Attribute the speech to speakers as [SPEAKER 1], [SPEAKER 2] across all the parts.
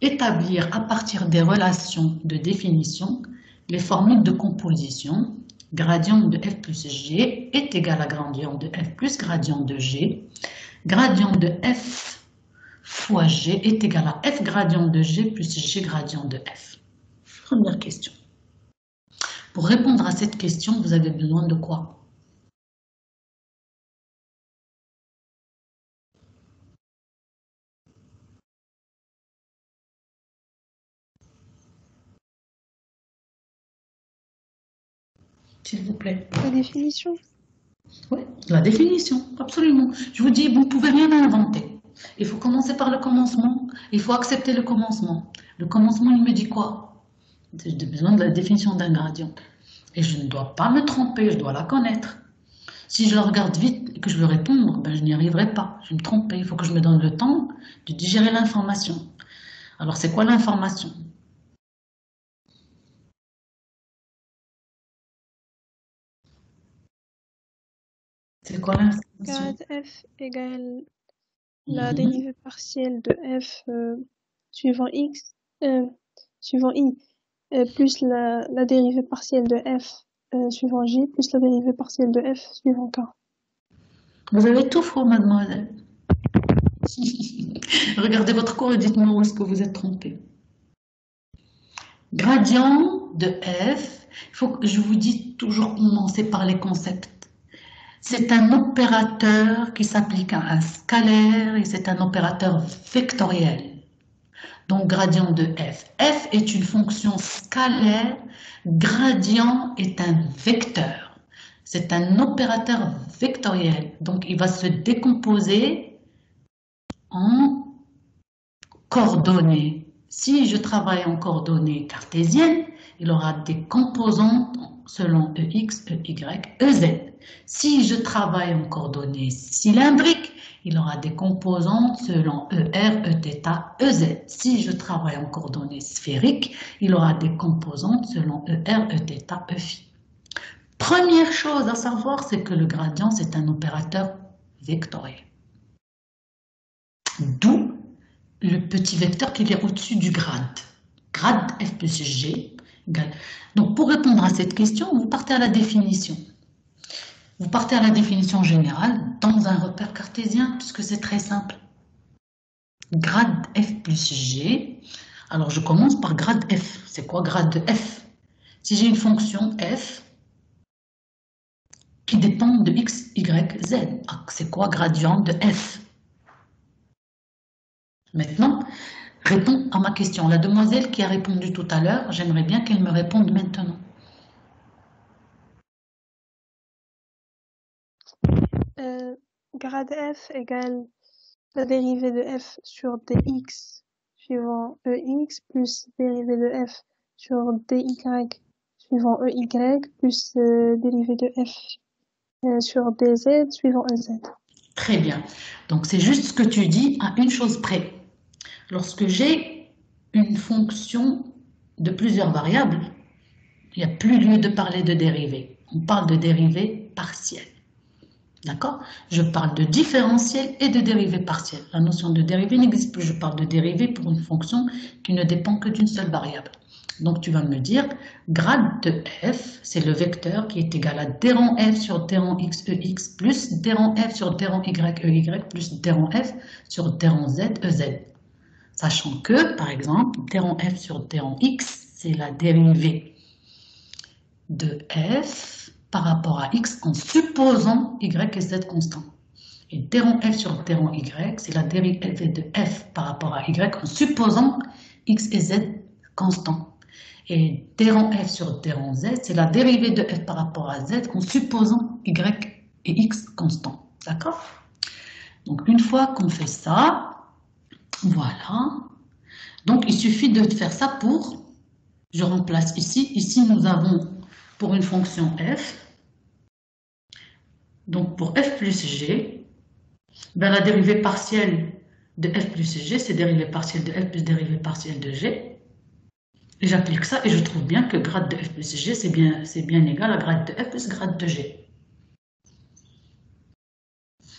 [SPEAKER 1] établir à partir des relations de définition les formules de composition. Gradient de f plus g est égal à gradient de f plus gradient de g. Gradient de f fois g est égal à f gradient de g plus g gradient de f. Première question. Pour répondre à cette question, vous avez besoin de quoi? S'il vous plaît.
[SPEAKER 2] La définition.
[SPEAKER 1] Oui, la définition, absolument. Je vous dis, vous ne pouvez rien inventer. Il faut commencer par le commencement. Il faut accepter le commencement. Le commencement, il me dit quoi? J'ai besoin de la définition d'un gradient. Et je ne dois pas me tromper, je dois la connaître. Si je la regarde vite et que je veux répondre, ben je n'y arriverai pas. Je vais me tromper. Il faut que je me donne le temps de digérer l'information. Alors, c'est quoi l'information? C'est quoi l'information?
[SPEAKER 2] Grade f égale la dérivée partielle de f suivant x, suivant i, plus la dérivée partielle de f suivant j, plus la dérivée partielle de f suivant k.
[SPEAKER 1] Vous avez tout faux, mademoiselle. Regardez votre cours et dites-moi où est-ce que vous êtes trompé. Gradient de f, il faut que je vous dise toujours commencer par les concepts. C'est un opérateur qui s'applique à un scalaire et c'est un opérateur vectoriel. Donc gradient de f. F est une fonction scalaire, gradient est un vecteur. C'est un opérateur vectoriel. Donc il va se décomposer en coordonnées. Si je travaille en coordonnées cartésiennes, il aura des composantes selon EX, EY, EZ. Si je travaille en coordonnées cylindriques, il aura des composantes selon ER, Eθ, EZ. Si je travaille en coordonnées sphériques, il aura des composantes selon ER, Eθ, Eφ. Première chose à savoir, c'est que le gradient, c'est un opérateur vectoriel. D'où le petit vecteur qui est au-dessus du grade. Grade f plus g égale. Donc, pour répondre à cette question, vous partez à la définition. Vous partez à la définition générale dans un repère cartésien, puisque c'est très simple. Grade f plus g. Alors, je commence par grade f. C'est quoi grade de f? Si j'ai une fonction f qui dépend de x, y, z, c'est quoi gradient de f? Maintenant, réponds à ma question. La demoiselle qui a répondu tout à l'heure, j'aimerais bien qu'elle me réponde maintenant.
[SPEAKER 2] Grade f égale la dérivée de f sur dx suivant ex plus dérivée de f sur dy suivant ey plus dérivée de f sur dz suivant ez.
[SPEAKER 1] Très bien. Donc, c'est juste ce que tu dis à une chose près. Lorsque j'ai une fonction de plusieurs variables, il n'y a plus lieu de parler de dérivée. On parle de dérivée partielle. D'accord? Je parle de différentiel et de dérivée partielle. La notion de dérivée n'existe plus. Je parle de dérivée pour une fonction qui ne dépend que d'une seule variable. Donc, tu vas me dire, grade de f, c'est le vecteur qui est égal à d rang f sur d rang x, ex, plus d rang f sur d rang y, ey, plus d rang f sur d rang z, ez. Sachant que, par exemple, d rang f sur d rang x, c'est la dérivée de f par rapport à x en supposant y et z constants. Et d rang f sur d rang y, c'est la dérivée de f par rapport à y en supposant x et z constants. Et d rang f sur d rang z, c'est la dérivée de f par rapport à z en supposant y et x constants. D'accord? Donc, une fois qu'on fait ça, voilà. Donc, il suffit de faire ça pour, je remplace ici. Ici, nous avons pour une fonction f, donc pour f plus g, ben la dérivée partielle de f plus g, c'est dérivée partielle de f plus dérivée partielle de g. Et j'applique ça et je trouve bien que grade de f plus g, c'est bien égal à grade de f plus grade de g.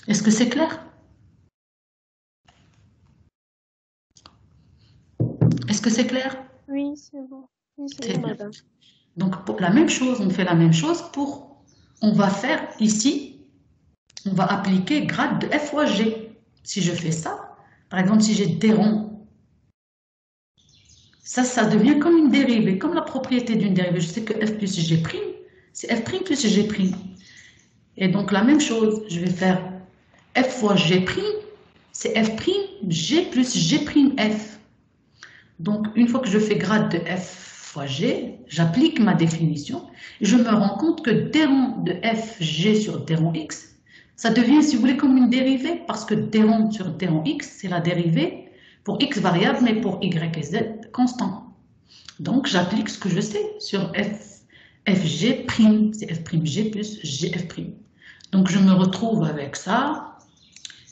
[SPEAKER 1] Est-ce que c'est clair? Est-ce que c'est clair?
[SPEAKER 2] Oui, c'est bon. Oui, c'est
[SPEAKER 1] Très
[SPEAKER 2] bon,
[SPEAKER 1] bien.
[SPEAKER 2] madame.
[SPEAKER 1] Donc, pour la même chose, on fait la même chose on va faire ici, on va appliquer grade de f fois g. Si je fais ça, par exemple, si j'ai des ronds, ça devient comme une dérivée, comme la propriété d'une dérivée. Je sais que f plus g', c'est f' plus g'. Et donc, la même chose, je vais faire f fois g', c'est f' g plus g'f. Donc, une fois que je fais grade de f fois g, j'applique ma définition et je me rends compte que d rond de f g sur d rond x, ça devient, si vous voulez, comme une dérivée parce que d rond sur d rond x, c'est la dérivée pour x variable, mais pour y et z constant. Donc, j'applique ce que je sais sur fg', c'est f'g plus gf'. Donc, je me retrouve avec ça.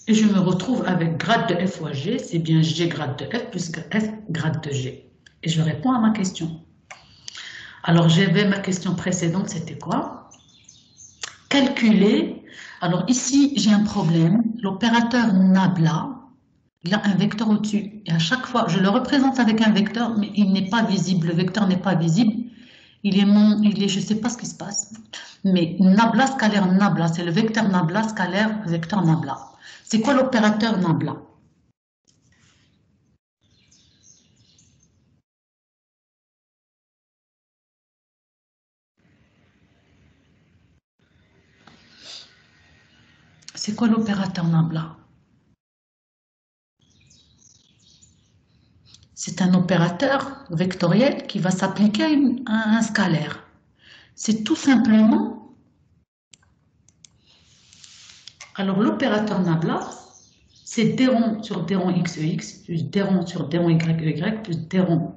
[SPEAKER 1] Et je me retrouve avec grade de f fois g, c'est bien g grade de f plus f grade de g. Et je réponds à ma question. Alors, j'avais ma question précédente, c'était quoi? Calculer. Alors ici, j'ai un problème. L'opérateur nabla, il a un vecteur au-dessus. Et à chaque fois, je le représente avec un vecteur, mais il n'est pas visible. Le vecteur n'est pas visible. Je ne sais pas ce qui se passe. Mais nabla scalaire nabla, c'est le vecteur nabla scalaire vecteur nabla. C'est quoi l'opérateur nabla? C'est quoi l'opérateur nabla? C'est un opérateur vectoriel qui va s'appliquer à un scalaire. C'est tout simplement... Alors l'opérateur nabla, c'est d rond sur d rond xex plus d rond sur d rond yy plus d rond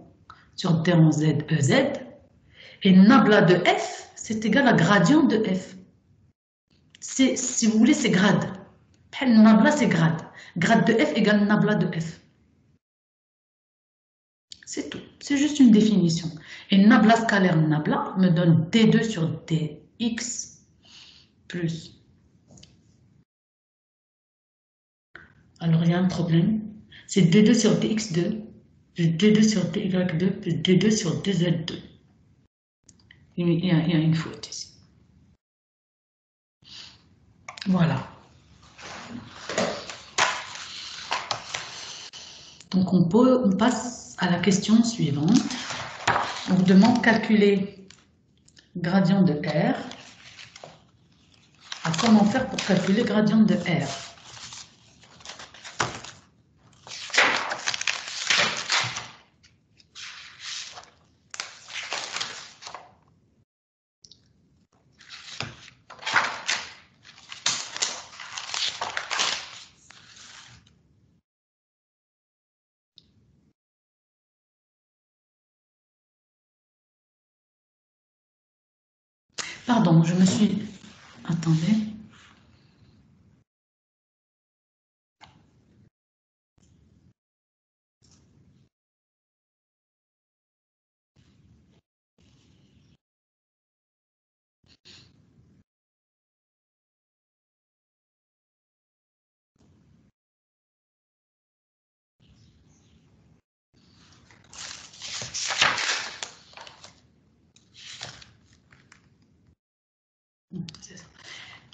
[SPEAKER 1] sur d rond z ez. Et nabla de f, c'est égal à gradient de f. Si vous voulez, c'est grade. Nabla, c'est grade. Grade de f égale nabla de f. C'est tout. C'est juste une définition. Et nabla scalaire nabla me donne d2 sur dx plus. Alors, il y a un problème. C'est d2 sur dx2 plus d2 sur dy2 plus d2 sur dz2. Il y a une faute ici. Voilà. Donc, on passe à la question suivante. On vous demande de calculer gradient de R. Alors, comment faire pour calculer gradient de R? Pardon, je me suis... Attendez.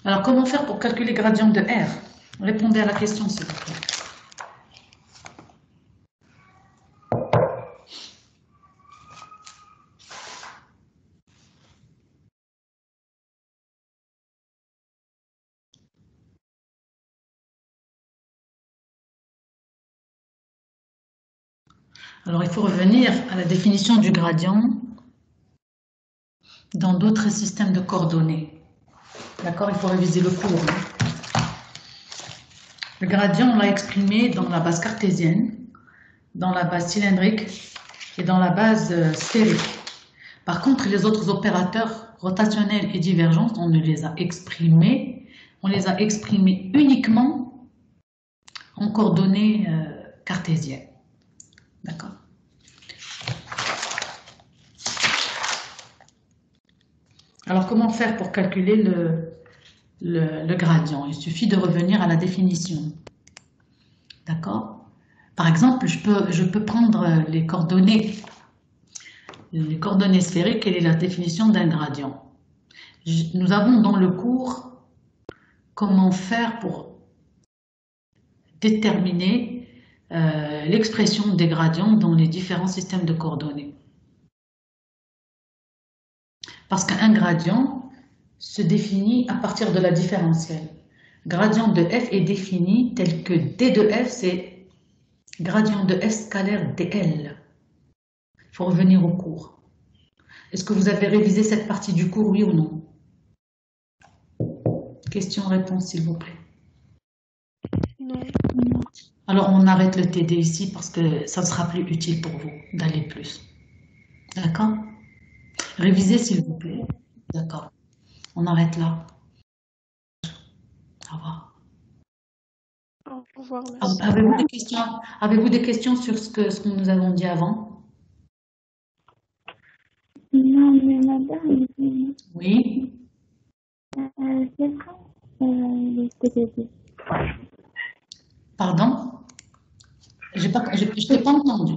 [SPEAKER 1] Alors, comment faire pour calculer gradient de R? Répondez à la question, s'il vous plaît. Alors, il faut revenir à la définition du gradient dans d'autres systèmes de coordonnées. D'accord? Il faut réviser le cours. Le gradient, on l'a exprimé dans la base cartésienne, dans la base cylindrique et dans la base sphérique. Par contre, les autres opérateurs rotationnels et divergents, on ne les a exprimés. On les a exprimés uniquement en coordonnées cartésiennes. D'accord? Alors, comment faire pour calculer le gradient? Il suffit de revenir à la définition. D'accord? Par exemple, je peux prendre les coordonnées sphériques. Quelle est la définition d'un gradient? Nous avons dans le cours comment faire pour déterminer l'expression des gradients dans les différents systèmes de coordonnées. Parce qu'un gradient se définit à partir de la différentielle. Gradient de f est défini tel que d de f, c'est gradient de f scalaire dl. Il faut revenir au cours. Est-ce que vous avez révisé cette partie du cours, oui ou non? Question-réponse, s'il vous plaît.
[SPEAKER 2] Non.
[SPEAKER 1] Alors, on arrête le TD ici parce que ça sera plus utile pour vous d'aller plus. D'accord? Révisez, s'il vous plaît. D'accord. On arrête là. Au revoir.
[SPEAKER 2] Au revoir, merci.
[SPEAKER 1] Avez-vous des questions sur ce que nous avons dit avant?
[SPEAKER 3] Non, mais madame,
[SPEAKER 1] Oui.
[SPEAKER 3] c'est quand les TDD?
[SPEAKER 1] Pardon? Je t'ai pas entendu.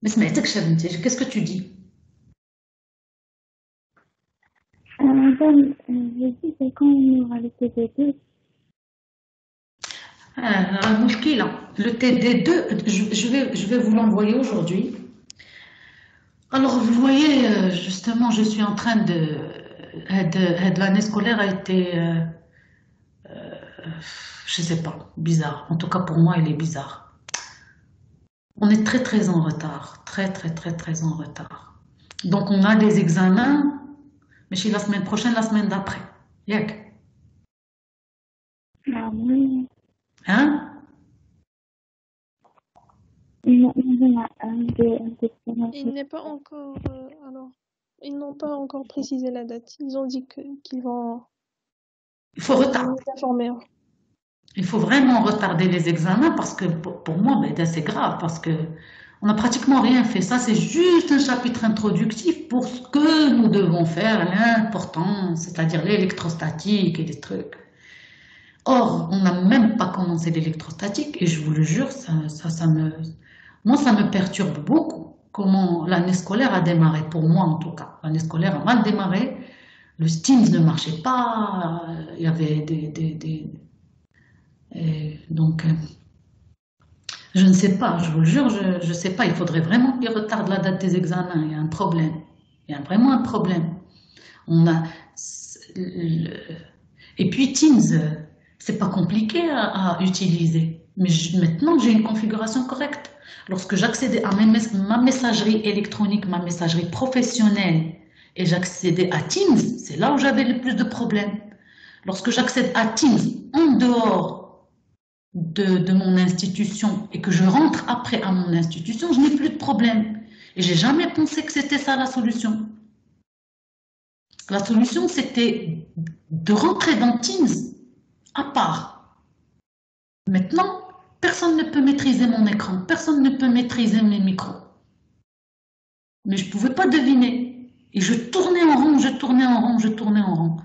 [SPEAKER 1] Mais qu'est-ce que tu dis?
[SPEAKER 3] Madame, je dis c'est quand on aura le TDD?
[SPEAKER 1] Le TD2, je vais vous l'envoyer aujourd'hui. Alors, vous voyez, justement, je suis en train de l'année scolaire a été, je sais pas, bizarre. En tout cas, pour moi, elle est bizarre. On est très, très en retard. Très, très, très, très en retard. Donc, on a des examens, mais chez la semaine prochaine, la semaine d'après. Yak.
[SPEAKER 3] Ah oui.
[SPEAKER 1] Hein?
[SPEAKER 3] Non,
[SPEAKER 2] Il n'est pas encore, alors, ils n'ont pas encore précisé la date. Ils ont dit qu'ils vont
[SPEAKER 1] Il faut retarder.
[SPEAKER 2] nous informer.
[SPEAKER 1] Il faut vraiment retarder les examens parce que pour moi, ben, c'est grave parce que on n'a pratiquement rien fait. Ça, c'est juste un chapitre introductif pour ce que nous devons faire, l'important, c'est-à-dire l'électrostatique et des trucs. Or, on n'a même pas commencé l'électrostatique et je vous le jure, moi, ça me perturbe beaucoup comment l'année scolaire a démarré, pour moi en tout cas. L'année scolaire a mal démarré, le Steams ne marchait pas, il y avait donc, je ne sais pas, je vous le jure, je ne sais pas, il faudrait vraiment qu'ils retardent la date des examens, il y a un problème, il y a vraiment un problème. Et puis Teams, c'est pas compliqué à utiliser, mais maintenant j'ai une configuration correcte. Lorsque j'accédais à ma messagerie électronique, ma messagerie professionnelle, et j'accédais à Teams, c'est là où j'avais le plus de problèmes. Lorsque j'accède à Teams en dehors de mon institution et que je rentre après à mon institution, je n'ai plus de problème. Et j'ai jamais pensé que c'était ça la solution. La solution, c'était de rentrer dans Teams à part. Maintenant, personne ne peut maîtriser mon écran, personne ne peut maîtriser mes micros. Mais je ne pouvais pas deviner. Et je tournais en rond, je tournais en rond, je tournais en rond,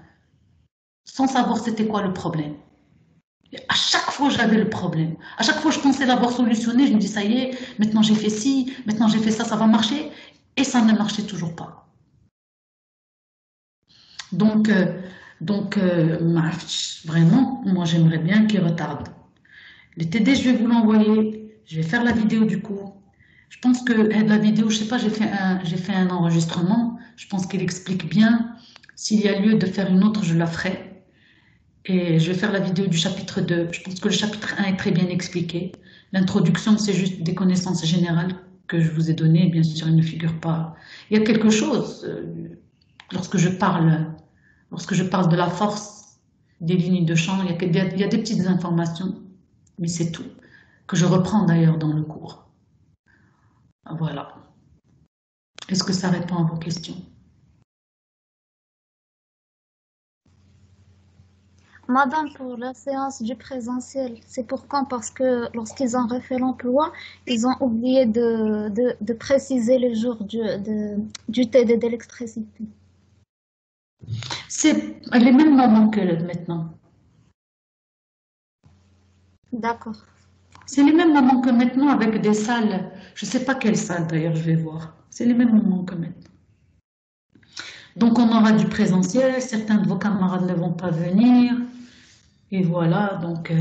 [SPEAKER 1] sans savoir c'était quoi le problème. Et à chaque fois, j'avais le problème. À chaque fois, je pensais l'avoir solutionné. Je me dis, ça y est, maintenant j'ai fait ci, maintenant j'ai fait ça va marcher. Et ça ne marchait toujours pas. Donc vraiment, moi, j'aimerais bien qu'ils retardent. Les TD, je vais vous l'envoyer. Je vais faire la vidéo du cours. Je pense que la vidéo, je sais pas, j'ai fait un enregistrement. Je pense qu'il explique bien. S'il y a lieu de faire une autre, je la ferai. Et je vais faire la vidéo du chapitre 2. Je pense que le chapitre 1 est très bien expliqué. L'introduction, c'est juste des connaissances générales que je vous ai données. Bien sûr, il ne figure pas. Il y a quelque chose, lorsque je parle de la force des lignes de champ, il y a des petites informations, mais c'est tout, que je reprends d'ailleurs dans le cours. Voilà. Est-ce que ça répond à vos questions?
[SPEAKER 3] Madame, pour la séance du présentiel, c'est pour quand? Parce que lorsqu'ils ont refait l'emploi, ils ont oublié de préciser le jour du TD d'électricité.
[SPEAKER 1] C'est les mêmes moments que maintenant.
[SPEAKER 3] D'accord.
[SPEAKER 1] C'est les mêmes moments que maintenant avec des salles. Je ne sais pas quelle salle d'ailleurs, je vais voir. C'est les mêmes moments que maintenant. Donc on aura du présentiel, certains de vos camarades ne vont pas venir. Et voilà, donc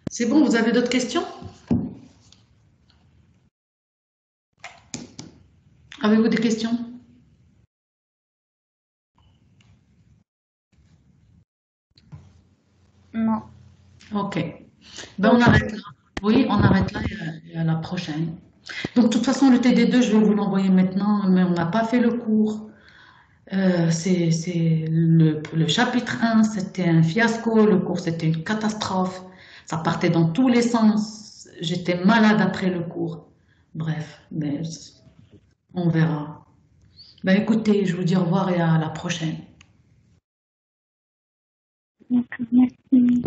[SPEAKER 1] c'est bon, vous avez d'autres questions? Avez-vous des questions?
[SPEAKER 3] Non.
[SPEAKER 1] Ok. Ben on arrête là. Oui, on arrête là et à la prochaine. Donc de toute façon, le TD2, je vais vous l'envoyer maintenant, mais on n'a pas fait le cours. C'est le chapitre 1, c'était un fiasco, le cours c'était une catastrophe, ça partait dans tous les sens, j'étais malade après le cours. Bref, mais on verra. Ben écoutez, je vous dis au revoir et à la prochaine.
[SPEAKER 2] D'accord, merci.